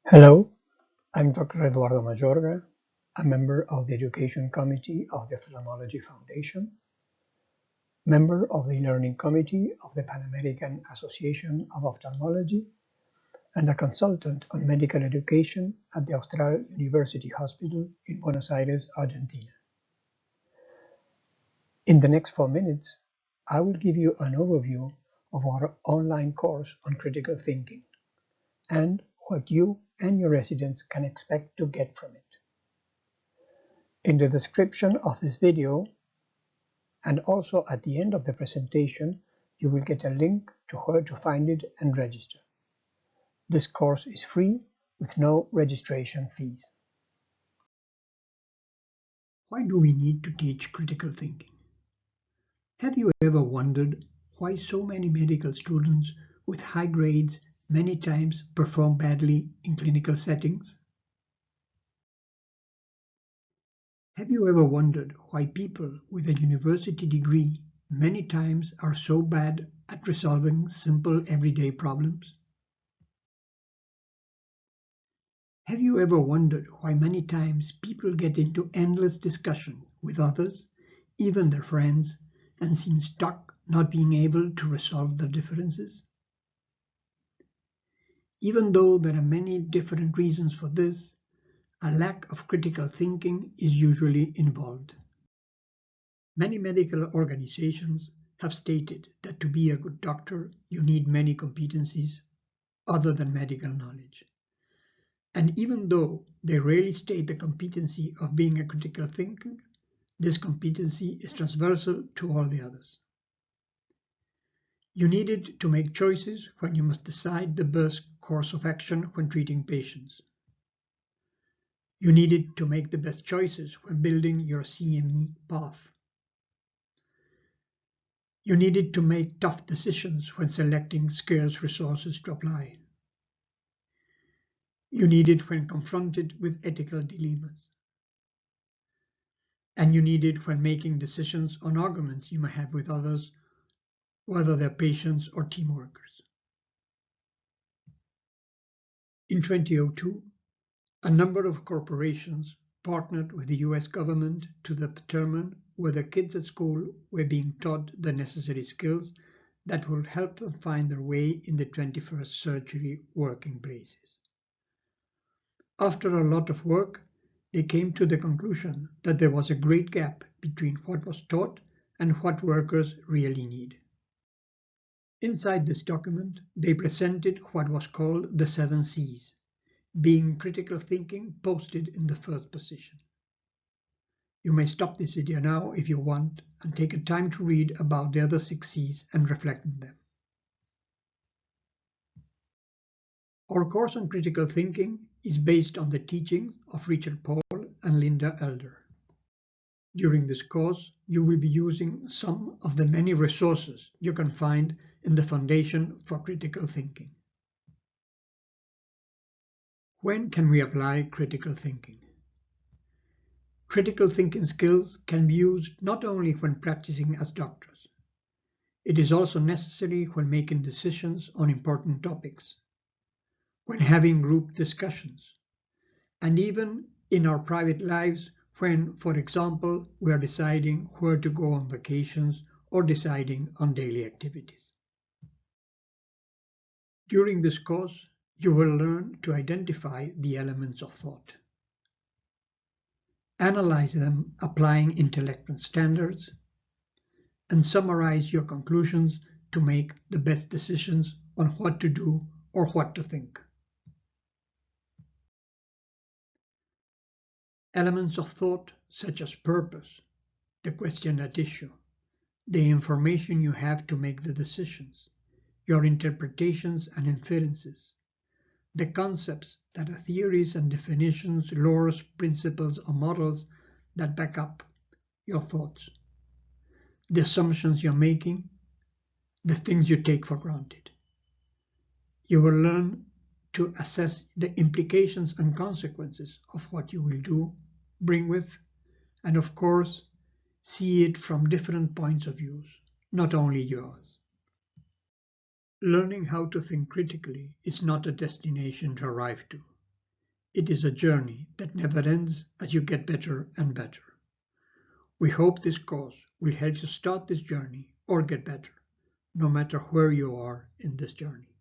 Hello, I'm Dr. Eduardo Mayorga, a member of the Education Committee of the Ophthalmology Foundation, member of the Learning Committee of the Pan American Association of Ophthalmology, and a consultant on medical education at the Austral University Hospital in Buenos Aires, Argentina. In the next 4 minutes, I will give you an overview of our online course on critical thinking and what you and your residents can expect to get from it. In the description of this video, and also at the end of the presentation, you will get a link to where to find it and register. This course is free with no registration fees. Why do we need to teach critical thinking? Have you ever wondered why so many medical students with high grades many times perform badly in clinical settings? Have you ever wondered why people with a university degree many times are so bad at resolving simple everyday problems? Have you ever wondered why many times people get into endless discussion with others, even their friends, and seem stuck not being able to resolve their differences? Even though there are many different reasons for this, a lack of critical thinking is usually involved. Many medical organizations have stated that to be a good doctor, you need many competencies other than medical knowledge. And even though they rarely state the competency of being a critical thinker, this competency is transversal to all the others. You need it to make choices when you must decide the best course of action when treating patients. You need it to make the best choices when building your CME path. You need it to make tough decisions when selecting scarce resources to apply. You need it when confronted with ethical dilemmas. And you need it when making decisions on arguments you may have with others, whether they're patients or team workers. In 2002, a number of corporations partnered with the US government to determine whether kids at school were being taught the necessary skills that will help them find their way in the 21st century working places. After a lot of work, they came to the conclusion that there was a great gap between what was taught and what workers really need. Inside this document, they presented what was called the 7 C's, being critical thinking posted in the first position. You may stop this video now if you want and take a time to read about the other 6 C's and reflect on them. Our course on critical thinking is based on the teachings of Richard Paul and Linda Elder. During this course, you will be using some of the many resources you can find in the Foundation for Critical Thinking. When can we apply critical thinking? Critical thinking skills can be used not only when practicing as doctors. It is also necessary when making decisions on important topics, when having group discussions, and even in our private lives when, for example, we are deciding where to go on vacations or deciding on daily activities. During this course, you will learn to identify the elements of thought, analyze them applying intellectual standards, and summarize your conclusions to make the best decisions on what to do or what to think. Elements of thought such as purpose, the question at issue, the information you have to make the decisions, your interpretations and inferences, the concepts that are theories and definitions, laws, principles, or models that back up your thoughts, the assumptions you're making, the things you take for granted. You will learn to assess the implications and consequences of what you will do, bring with, and of course, see it from different points of view, not only yours. Learning how to think critically is not a destination to arrive to. It is a journey that never ends as you get better and better. We hope this course will help you start this journey or get better, no matter where you are in this journey.